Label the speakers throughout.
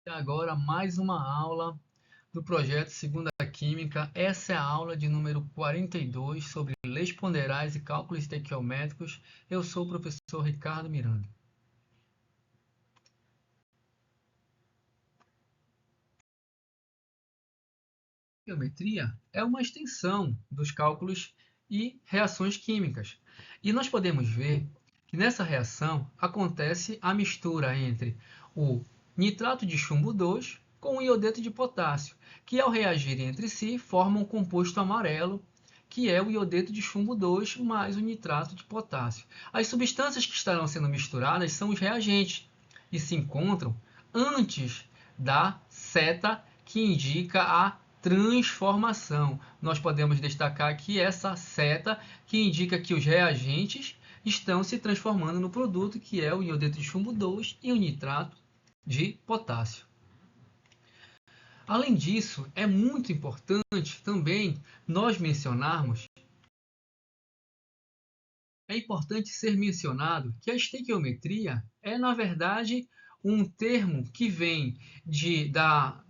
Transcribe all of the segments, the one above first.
Speaker 1: E agora mais uma aula do projeto Segunda Química. Essa é a aula de número 42 sobre leis ponderais e cálculos estequiométricos. Eu sou o professor Ricardo Miranda. Estequiometria é uma extensão dos cálculos e reações químicas. E nós podemos ver que nessa reação acontece a mistura entre o nitrato de chumbo 2 com o iodeto de potássio, que ao reagirem entre si formam um composto amarelo, que é o iodeto de chumbo 2 mais o nitrato de potássio. As substâncias que estarão sendo misturadas são os reagentes e se encontram antes da seta que indica a transformação. Nós podemos destacar aqui essa seta que indica que os reagentes estão se transformando no produto, que é o iodeto de chumbo 2 e o nitrato de potássio. Além disso, é muito importante também nós mencionarmos, é importante ser mencionado que a estequiometria é, na verdade, um termo que vem da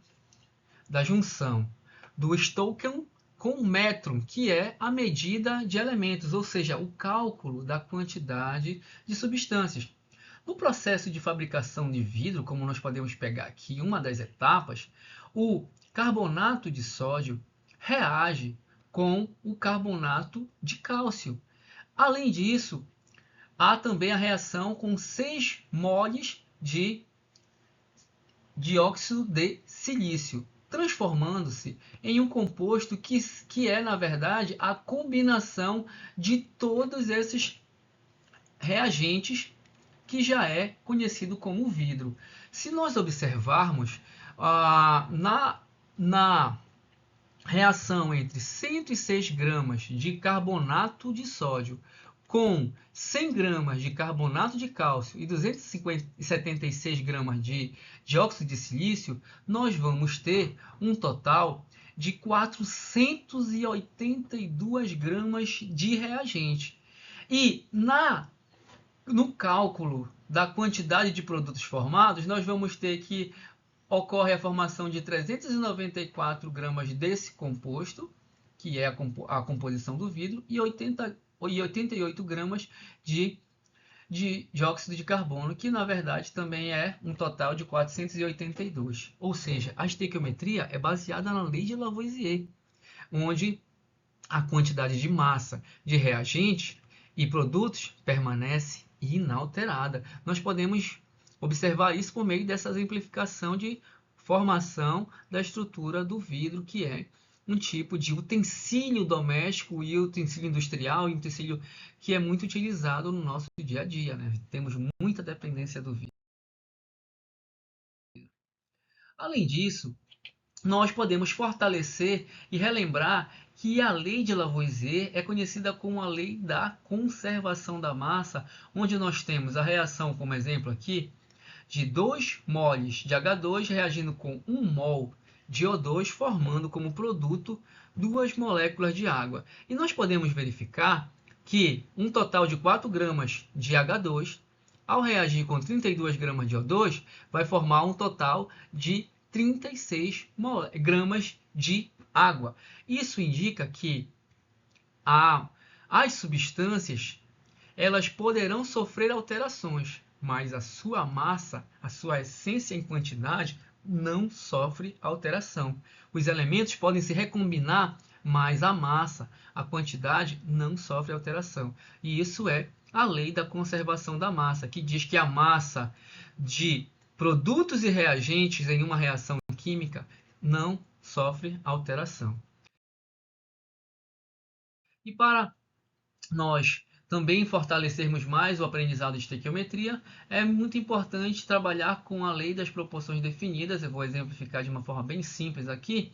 Speaker 1: junção do Stoichkon com o metron, que é a medida de elementos, ou seja, o cálculo da quantidade de substâncias. No processo de fabricação de vidro, como nós podemos pegar aqui uma das etapas, o carbonato de sódio reage com o carbonato de cálcio. Além disso, há também a reação com 6 moles de dióxido de silício, transformando-se em um composto que é, na verdade, a combinação de todos esses reagentes que já é conhecido como vidro. Se nós observarmos na reação entre 106 gramas de carbonato de sódio com 100 gramas de carbonato de cálcio e 276 gramas de dióxido de silício, nós vamos ter um total de 482 gramas de reagente. E no cálculo da quantidade de produtos formados, nós vamos ter que ocorre a formação de 394 gramas desse composto, que é a composição do vidro, e 88 gramas de dióxido de carbono, que na verdade também é um total de 482. Ou seja, a estequiometria é baseada na lei de Lavoisier, onde a quantidade de massa de reagentes e produtos permanece inalterada. Nós podemos observar isso por meio dessa exemplificação de formação da estrutura do vidro, que é um tipo de utensílio doméstico e utensílio industrial, e utensílio que é muito utilizado no nosso dia a dia, né? Temos muita dependência do vidro. Além disso, nós podemos fortalecer e relembrar que a lei de Lavoisier é conhecida como a lei da conservação da massa, onde nós temos a reação, como exemplo aqui, de 2 moles de H2 reagindo com 1 mol de O2, formando como produto 2 moléculas de água. E nós podemos verificar que um total de 4 gramas de H2, ao reagir com 32 gramas de O2, vai formar um total de 36 gramas de água. Isso indica que as substâncias elas poderão sofrer alterações, mas a sua massa, a sua essência em quantidade, não sofre alteração. Os elementos podem se recombinar, mas a massa, a quantidade, não sofre alteração. E isso é a lei da conservação da massa, que diz que a massa de produtos e reagentes em uma reação química não sofre alteração. E para nós também fortalecermos mais o aprendizado de estequiometria, é muito importante trabalhar com a lei das proporções definidas. Eu vou exemplificar de uma forma bem simples aqui,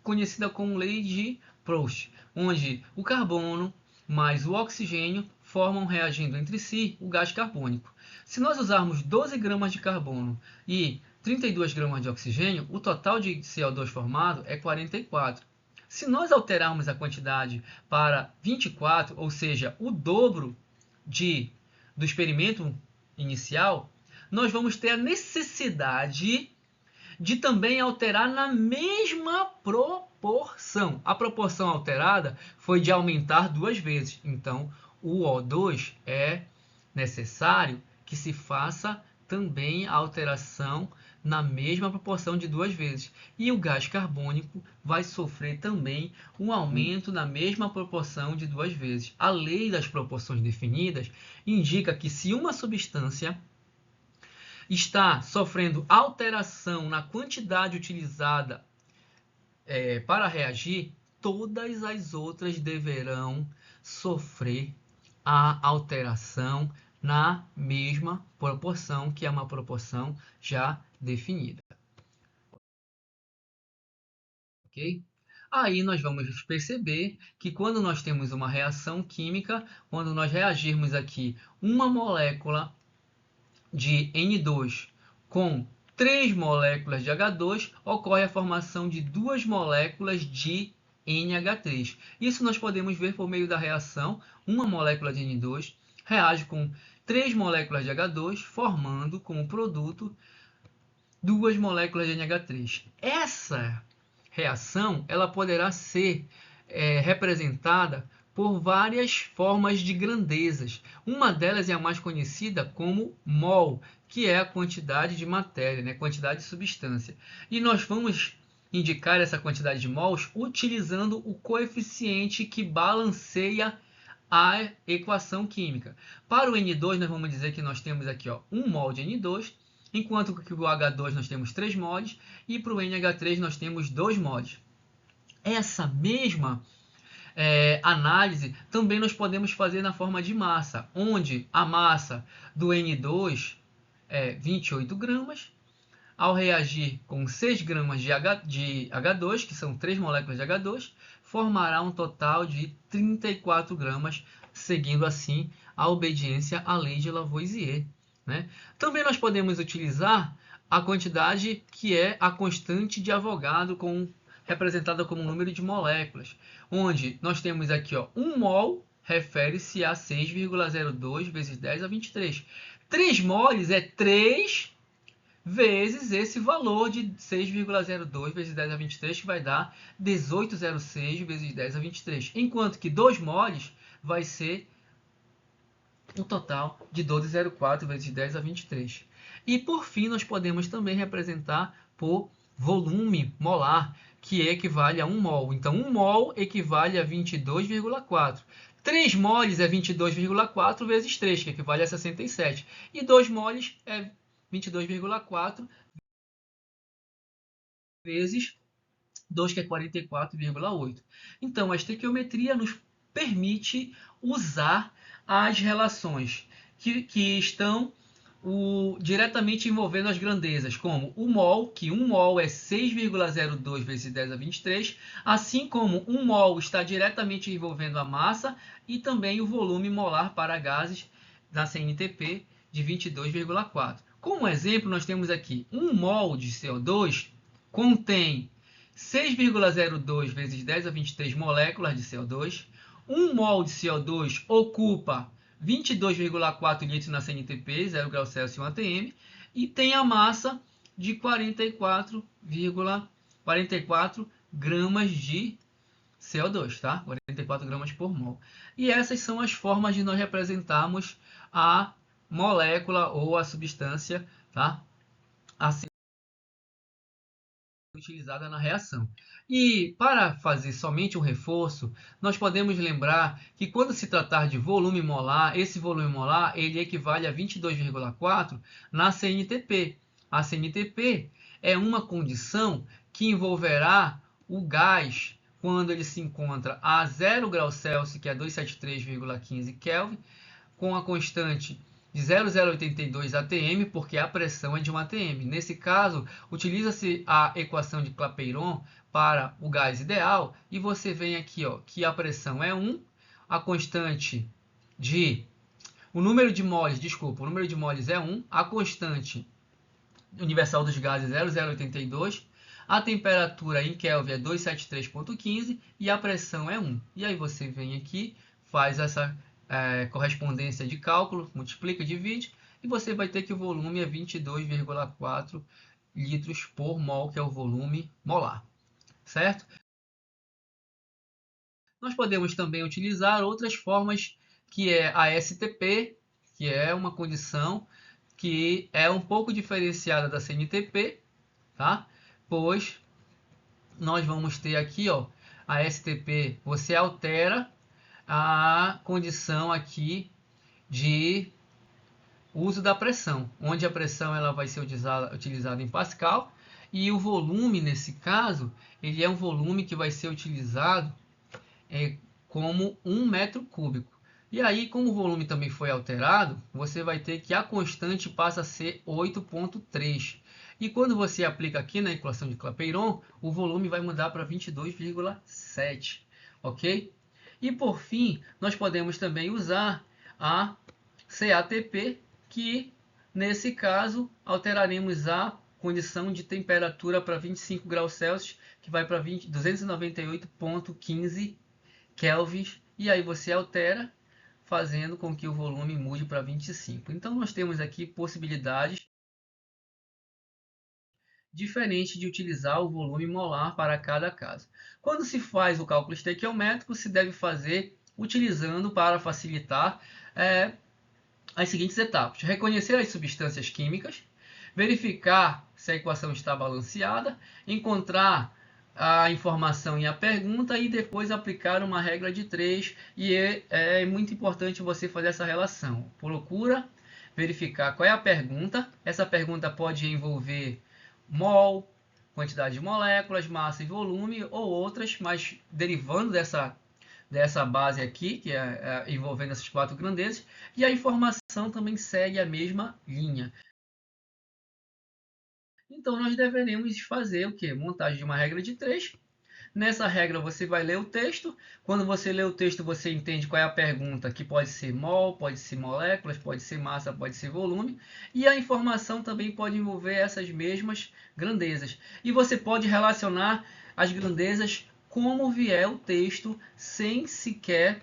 Speaker 1: conhecida como lei de Proust, onde o carbono mais o oxigênio formam, reagindo entre si, o gás carbônico. Se nós usarmos 12 gramas de carbono e 32 gramas de oxigênio, o total de CO2 formado é 44. Se nós alterarmos a quantidade para 24, ou seja, o dobro do experimento inicial, nós vamos ter a necessidade de também alterar na mesma proporção. A proporção alterada foi de aumentar 2 vezes. Então, o O2 é necessário que se faça também a alteração na mesma proporção de 2 vezes. E o gás carbônico vai sofrer também um aumento na mesma proporção de 2 vezes. A lei das proporções definidas indica que se uma substância está sofrendo alteração na quantidade utilizada para reagir, todas as outras deverão sofrer a alteração na mesma proporção, que é uma proporção já definida. Ok? Aí nós vamos perceber que quando nós temos uma reação química, quando nós reagirmos aqui uma molécula de N2 com 3 moléculas de H2, ocorre a formação de 2 moléculas de NH3. Isso nós podemos ver por meio da reação. Uma molécula de N2 reage com 3 moléculas de H2, formando como produto 2 moléculas de NH3. Essa reação ela poderá ser representada por várias formas de grandezas. Uma delas é a mais conhecida como mol, que é a quantidade de matéria, né? Quantidade de substância. E nós vamos indicar essa quantidade de mols utilizando o coeficiente que balanceia a equação química. Para o N2, nós vamos dizer que nós temos aqui 1 mol de N2, enquanto que o H2 nós temos 3 mols, e para o NH3 nós temos 2 mols. Essa mesma análise também nós podemos fazer na forma de massa, onde a massa do N2 é 28 gramas, ao reagir com 6 gramas de H2, que são 3 moléculas de H2, formará um total de 34 gramas, seguindo assim a obediência à lei de Lavoisier. Né? Também nós podemos utilizar a quantidade que é a constante de Avogadro, representada como número de moléculas, onde nós temos aqui 1 mol refere-se a 6,02 vezes 10 a 23. 3 moles é 3 vezes esse valor de 6,02 vezes 10 a 23, que vai dar 18,06 vezes 10 a 23. Enquanto que 2 moles vai ser um total de 12,04 vezes 10 a 23. E por fim, nós podemos também representar por volume molar, que equivale a 1 mol. Então, 1 mol equivale a 22,4. 3 moles é 22,4 vezes 3, que equivale a 67. E 2 moles é 22,4 vezes 2, que é 44,8. Então, a estequiometria nos permite usar as relações que estão diretamente envolvendo as grandezas, como o mol, que 1 mol é 6,02 vezes 10 a 23, assim como 1 mol está diretamente envolvendo a massa e também o volume molar para gases da CNTP de 22,4. Como exemplo, nós temos aqui 1 mol de CO2 contém 6,02 vezes 10 a 23 moléculas de CO2. 1 mol de CO2 ocupa 22,4 litros na CNTP, 0 graus Celsius e 1 atm, e tem a massa de 44 gramas de CO2, tá? 44 gramas por mol. E essas são as formas de nós representarmos a molécula ou a substância, tá? Assim utilizada na reação. E para fazer somente um reforço, nós podemos lembrar que quando se tratar de volume molar, esse volume molar ele equivale a 22,4 na CNTP. A CNTP é uma condição que envolverá o gás quando ele se encontra a 0 graus Celsius, que é 273,15 Kelvin, com a constante de 0,082 atm, porque a pressão é de 1 atm. Nesse caso, utiliza-se a equação de Clapeyron para o gás ideal, e você vem aqui que a pressão é 1, a constante o número de moles é 1, a constante universal dos gases é 0,082, a temperatura em Kelvin é 273,15 e a pressão é 1. E aí você vem aqui, faz essa correspondência de cálculo, multiplica, divide, e você vai ter que o volume é 22,4 litros por mol, que é o volume molar, certo? Nós podemos também utilizar outras formas, que é a STP, que é uma condição que é um pouco diferenciada da CNTP, tá? Pois nós vamos ter aqui, ó, a STP, você altera a condição aqui de uso da pressão, onde a pressão ela vai ser utilizada em Pascal, e o volume, nesse caso, ele é um volume que vai ser utilizado como 1 metro cúbico. E aí, como o volume também foi alterado, você vai ter que a constante passa a ser 8,3. E quando você aplica aqui na equação de Clapeyron, o volume vai mudar para 22,7, ok? E por fim, nós podemos também usar a CATP, que nesse caso alteraremos a condição de temperatura para 25 graus Celsius, que vai para 298,15 kelvins, e aí você altera, fazendo com que o volume mude para 25. Então nós temos aqui possibilidades diferentes de utilizar o volume molar para cada caso. Quando se faz o cálculo estequiométrico, se deve fazer utilizando, para facilitar, as seguintes etapas: reconhecer as substâncias químicas, verificar se a equação está balanceada, encontrar a informação e a pergunta e depois aplicar uma regra de 3. E é muito importante você fazer essa relação. Procura verificar qual é a pergunta. Essa pergunta pode envolver mol, quantidade de moléculas, massa e volume, ou outras, mas derivando dessa base aqui, que é envolvendo essas 4 grandezas, e a informação também segue a mesma linha. Então nós deveremos fazer o que? Montagem de uma regra de 3. Nessa regra você vai ler o texto. Quando você lê o texto, você entende qual é a pergunta, que pode ser mol, pode ser moléculas, pode ser massa, pode ser volume. E a informação também pode envolver essas mesmas grandezas. E você pode relacionar as grandezas como vier o texto, sem sequer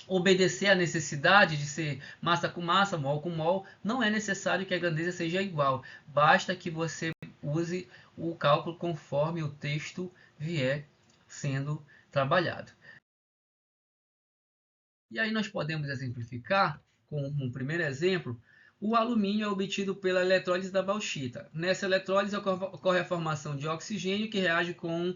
Speaker 1: obedecer à necessidade de ser massa com massa, mol com mol. Não é necessário que a grandeza seja igual. Basta que você use o cálculo conforme o texto vier sendo trabalhado. E aí nós podemos exemplificar com um primeiro exemplo. O alumínio é obtido pela eletrólise da bauxita. Nessa eletrólise ocorre a formação de oxigênio, que reage com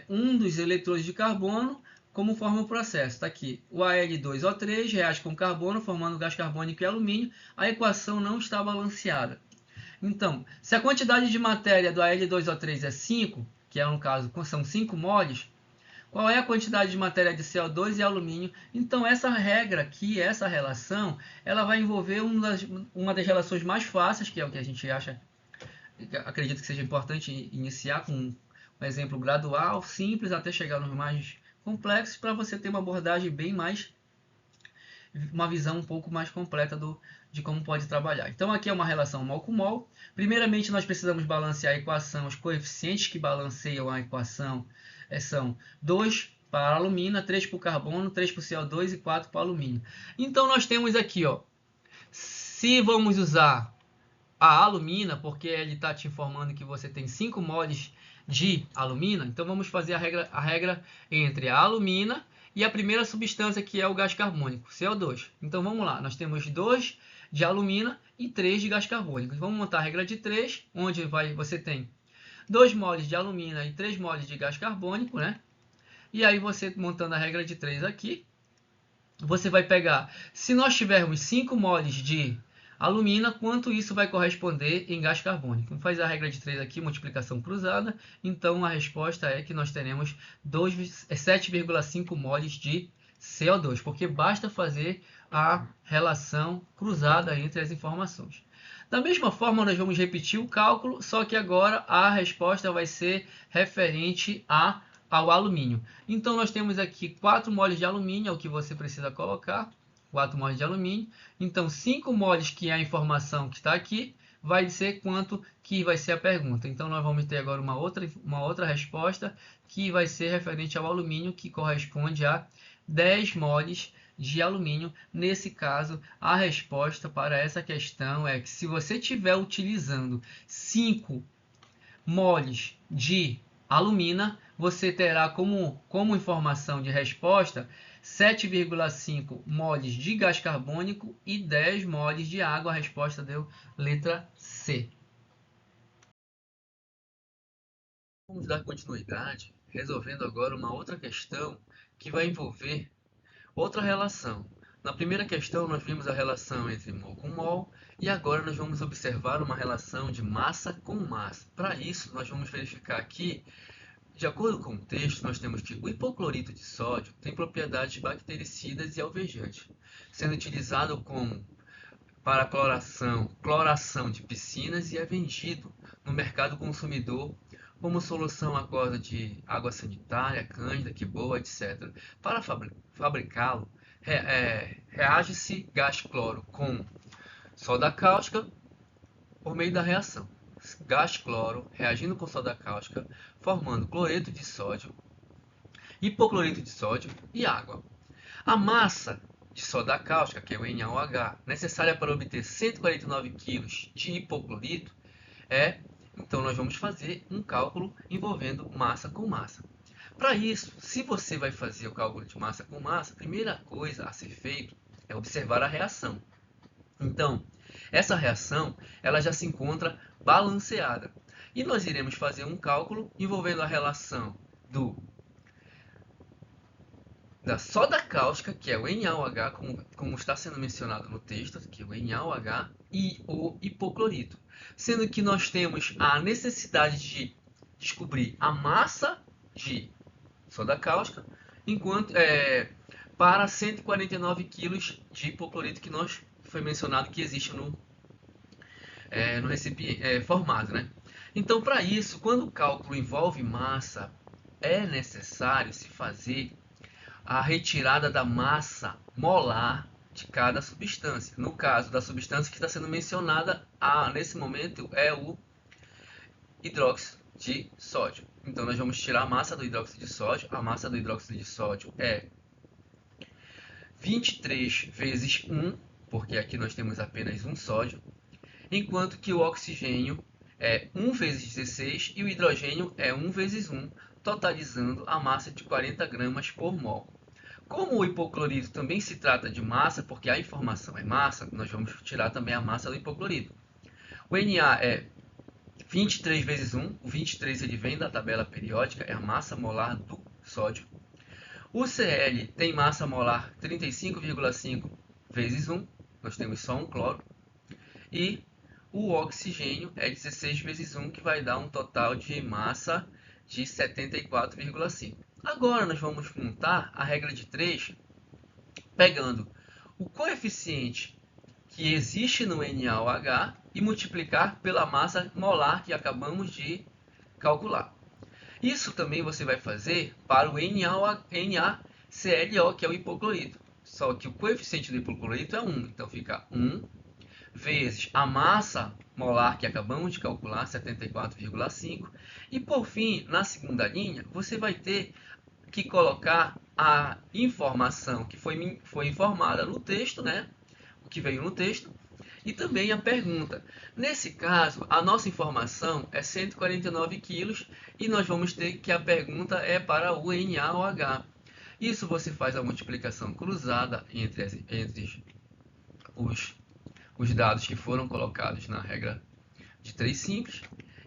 Speaker 1: um dos eletrodos de carbono. Como forma o processo? Está aqui. O Al2O3 reage com carbono, formando gás carbônico e alumínio. A equação não está balanceada. Então, se a quantidade de matéria do Al2O3 é 5, que no caso são 5 moles, qual é a quantidade de matéria de CO2 e alumínio? Então, essa regra aqui, essa relação, ela vai envolver uma das relações mais fáceis, que é o que a gente acha, acredito que seja importante iniciar com um exemplo gradual, simples, até chegar nos mais complexos, para você ter uma abordagem bem mais, uma visão um pouco mais completa de como pode trabalhar. Então, aqui é uma relação mol com mol. Primeiramente, nós precisamos balancear a equação. Os coeficientes que balanceiam a equação são 2 para a alumina, 3 para o carbono, 3 para o CO2 e 4 para o alumínio. Então, nós temos aqui, ó, se vamos usar a alumina, porque ele está te informando que você tem 5 moles de alumina, então vamos fazer a regra entre a alumina e a primeira substância, que é o gás carbônico, CO2. Então vamos lá, nós temos 2 de alumina e 3 de gás carbônico. Vamos montar a regra de 3, onde você tem 2 moles de alumina e 3 moles de gás carbônico, né? E aí você, montando a regra de 3 aqui, você vai pegar, se nós tivermos 5 moles de alumina, quanto isso vai corresponder em gás carbônico? Faz a regra de 3 aqui, multiplicação cruzada. Então a resposta é que nós teremos 7,5 moles de CO2, porque basta fazer a relação cruzada entre as informações. Da mesma forma, nós vamos repetir o cálculo, só que agora a resposta vai ser referente ao alumínio. Então nós temos aqui 4 moles de alumínio, é o que você precisa colocar. 4 moles de alumínio. Então 5 moles, que é a informação que está aqui, vai ser quanto que vai ser a pergunta. Então nós vamos ter agora uma outra resposta, que vai ser referente ao alumínio, que corresponde a 10 moles de alumínio. Nesse caso, a resposta para essa questão é que, se você estiver utilizando 5 moles de alumina, você terá como informação de resposta 7,5 moles de gás carbônico e 10 moles de água. A resposta deu letra C. Vamos dar continuidade, resolvendo agora uma outra questão que vai envolver outra relação. Na primeira questão, nós vimos a relação entre mol com mol, e agora nós vamos observar uma relação de massa com massa. Para isso, nós vamos verificar aqui, de acordo com o texto, nós temos que o hipoclorito de sódio tem propriedades bactericidas e alvejantes, sendo utilizado para cloração de piscinas e é vendido no mercado consumidor como solução aquosa de água sanitária, cândida, que boa, etc. Para fabricá-lo, reage-se gás cloro com soda cáustica por meio da reação. Gás cloro reagindo com soda cáustica, formando cloreto de sódio, hipoclorito de sódio e água. A massa de soda cáustica, que é o NaOH, necessária para obter 149 kg de hipoclorito, então nós vamos fazer um cálculo envolvendo massa com massa. Para isso, se você vai fazer o cálculo de massa com massa, a primeira coisa a ser feito é observar a reação. Então, essa reação ela já se encontra balanceada. E nós iremos fazer um cálculo envolvendo a relação da soda cáustica, que é o NaOH, como está sendo mencionado no texto, que é o NaOH, e o hipoclorito. Sendo que nós temos a necessidade de descobrir a massa de soda cáustica, para 149 kg de hipoclorito que foi mencionado que existe no recipiente formado, né? Então, para isso, quando o cálculo envolve massa, é necessário se fazer a retirada da massa molar de cada substância. No caso da substância que está sendo mencionada nesse momento é o hidróxido de sódio. Então nós vamos tirar a massa do hidróxido de sódio. A massa do hidróxido de sódio é 23 vezes 1, porque aqui nós temos apenas um sódio, enquanto que o oxigênio é 1 vezes 16 e o hidrogênio é 1 vezes 1, totalizando a massa de 40 gramas por mol. Como o hipoclorito também se trata de massa, porque a informação é massa, nós vamos tirar também a massa do hipoclorito. O Na é 23 vezes 1, o 23 ele vem da tabela periódica, é a massa molar do sódio. O Cl tem massa molar 35,5 vezes 1, nós temos só um cloro. E o oxigênio é 16 vezes 1, que vai dar um total de massa de 74,5. Agora nós vamos montar a regra de 3, pegando o coeficiente que existe no NaOH e multiplicar pela massa molar que acabamos de calcular. Isso também você vai fazer para o NaClO, que é o hipoclorito. Só que o coeficiente do hipoclorito é 1, então fica 1 vezes a massa molar que acabamos de calcular, 74,5. E por fim, na segunda linha, você vai ter que colocar a informação que foi informada no texto, né? O que veio no texto, e também a pergunta. Nesse caso, a nossa informação é 149 kg e nós vamos ter que a pergunta é para o NaOH. Isso você faz a multiplicação cruzada entre os dados que foram colocados na regra de 3 simples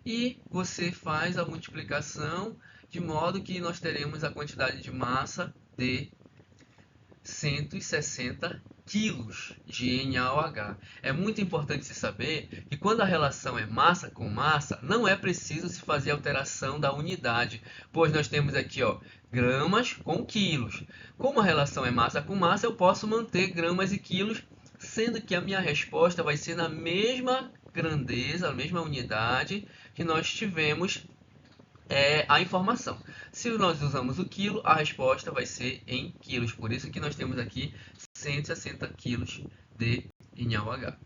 Speaker 1: e você faz a multiplicação de modo que nós teremos a quantidade de massa de 160 quilos de NaOH. É muito importante se saber que quando a relação é massa com massa, não é preciso se fazer alteração da unidade, pois nós temos aqui gramas com quilos. Como a relação é massa com massa, eu posso manter gramas e quilos, sendo que a minha resposta vai ser na mesma grandeza, a mesma unidade que nós tivemos a informação. Se nós usamos o quilo, a resposta vai ser em quilos. Por isso que nós temos aqui 160 quilos de NaOH.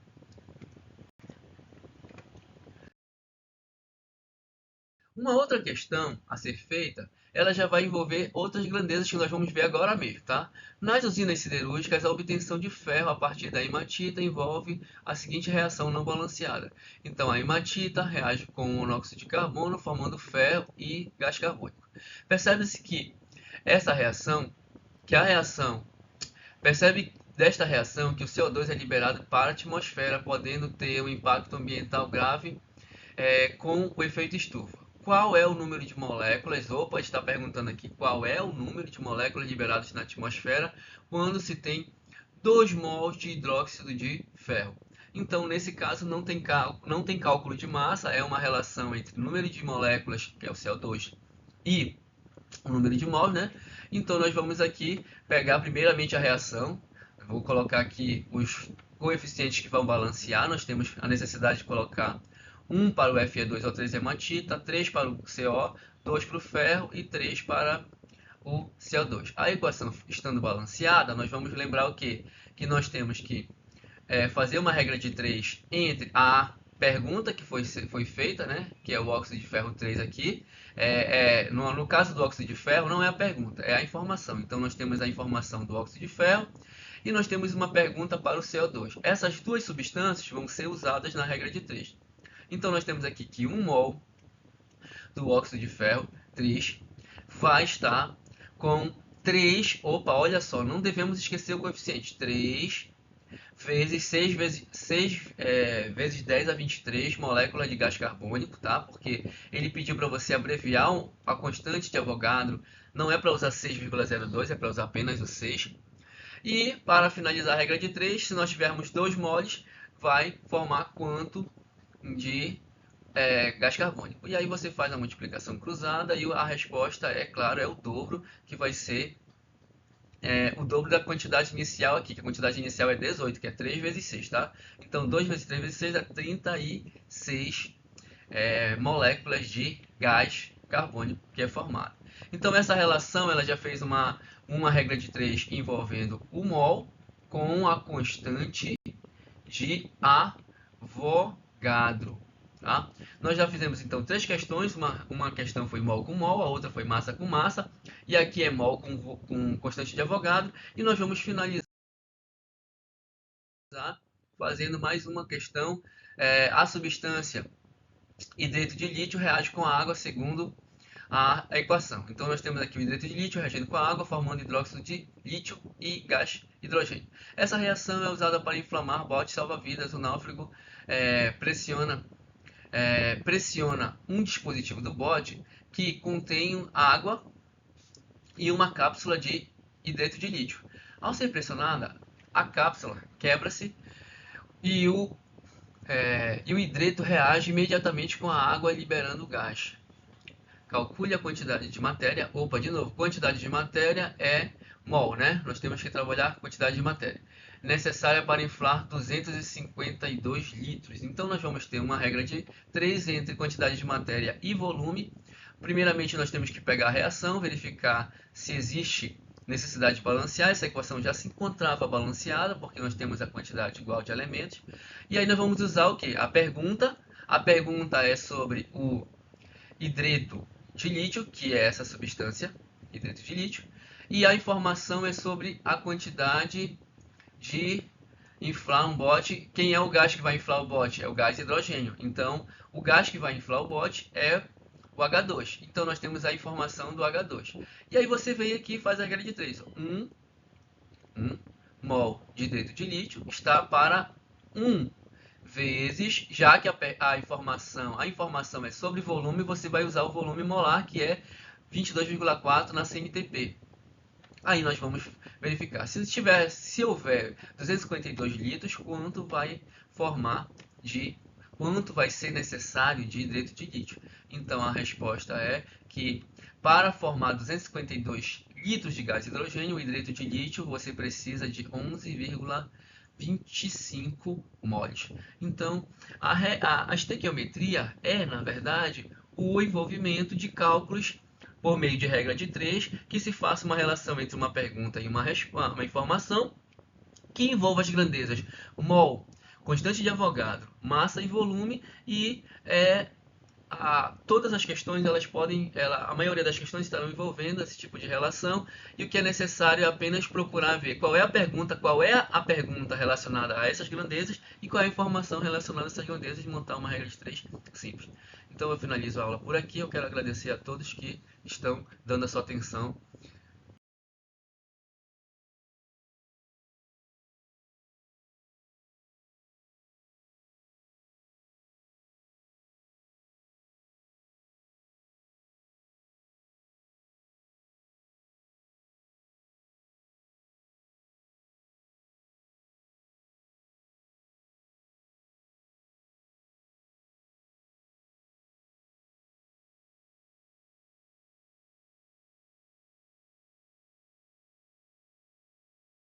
Speaker 1: Uma outra questão a ser feita, ela já vai envolver outras grandezas que nós vamos ver agora mesmo, tá? Nas usinas siderúrgicas, a obtenção de ferro a partir da hematita envolve a seguinte reação não balanceada. Então, a hematita reage com o monóxido de carbono, formando ferro e gás carbônico. Percebe-se que essa reação, que a reação, percebe desta reação que o CO2 é liberado para a atmosfera, podendo ter um impacto ambiental grave com o efeito estufa. Qual é o número de moléculas? Opa, está perguntando aqui qual é o número de moléculas liberadas na atmosfera quando se tem 2 mols de hidróxido de ferro. Então, nesse caso, não tem cálculo de massa, é uma relação entre o número de moléculas, que é o CO2, e o número de mols, né? Então, nós vamos aqui pegar primeiramente a reação. Eu vou colocar aqui os coeficientes que vão balancear. Nós temos a necessidade de colocar 1 para o Fe2O3 hematita, 3 para o CO, 2 para o ferro e 3 para o CO2. A equação estando balanceada, nós vamos lembrar o quê? Que nós temos que fazer uma regra de 3 entre a pergunta que foi feita, né? Que é o óxido de ferro 3 aqui. No caso do óxido de ferro, não é a pergunta, é a informação. Então, nós temos a informação do óxido de ferro e nós temos uma pergunta para o CO2. Essas duas substâncias vão ser usadas na regra de 3. Então, nós temos aqui que 1 mol do óxido de ferro 3 vai estar com 3, opa, olha só, não devemos esquecer o coeficiente, 3 vezes 6 vezes 10 a 23 moléculas de gás carbônico, tá? Porque ele pediu para você abreviar a constante de Avogadro, não é para usar 6,02, é para usar apenas o 6. E para finalizar a regra de 3, se nós tivermos 2 moles, vai formar quanto de gás carbônico. E aí você faz a multiplicação cruzada e a resposta é, claro, é o dobro, que vai ser o dobro da quantidade inicial aqui, que a quantidade inicial é 18, que é 3 vezes 6, tá? Então, 2 vezes 3 vezes 6 é 36 moléculas de gás carbônico que é formado. Então, essa relação ela já fez uma regra de 3 envolvendo o mol com a constante de Avogadro. Tá? Nós já fizemos então 3 questões, uma questão foi mol com mol, a outra foi massa com massa, e aqui é mol com constante de Avogadro, e nós vamos finalizar fazendo mais uma questão. A substância hidreto de lítio reage com a água segundo a equação. Então nós temos aqui o hidreto de lítio reagindo com a água, formando hidróxido de lítio e gás hidrogênio. Essa reação é usada para inflamar botes salva-vidas. O náufrago pressiona um dispositivo do bote que contém água e uma cápsula de hidreto de lítio. Ao ser pressionada, a cápsula quebra-se e o hidreto reage imediatamente com a água, liberando o gás. Calcule a quantidade de matéria. Opa, de novo, quantidade de matéria é mol, né? Nós temos que trabalhar com quantidade de matéria necessária para inflar 252 litros. Então, nós vamos ter uma regra de 3 entre quantidade de matéria e volume. Primeiramente, nós temos que pegar a reação, verificar se existe necessidade de balancear. Essa equação já se encontrava balanceada, porque nós temos a quantidade igual de elementos. E aí nós vamos usar o que? A pergunta. A pergunta é sobre o hidreto de lítio, que é essa substância, hidreto de lítio. E a informação é sobre a quantidade de inflar um bote. Quem é o gás que vai inflar o bote? É o gás hidrogênio. Então, o gás que vai inflar o bote é o H2. Então, nós temos a informação do H2. E aí você vem aqui e faz a regra de 3. 1 mol de hidreto de lítio está para 1 vezes, já que a informação é sobre volume, você vai usar o volume molar, que é 22,4 na CNTP. Aí nós vamos verificar. Se houver 252 litros, quanto vai ser necessário de hidreto de lítio? Então a resposta é que para formar 252 litros de gás hidrogênio, o hidreto de lítio, você precisa de 11,25 mols. Então a estequiometria é, na verdade, o envolvimento de cálculos por meio de regra de 3, que se faça uma relação entre uma pergunta e uma informação que envolva as grandezas mol, constante de Avogadro, massa e volume, e todas as questões, a maioria das questões estarão envolvendo esse tipo de relação, e o que é necessário é apenas procurar ver qual é a pergunta relacionada a essas grandezas e qual é a informação relacionada a essas grandezas, e montar uma regra de três simples. Então eu finalizo a aula por aqui. Eu quero agradecer a todos que estão dando a sua atenção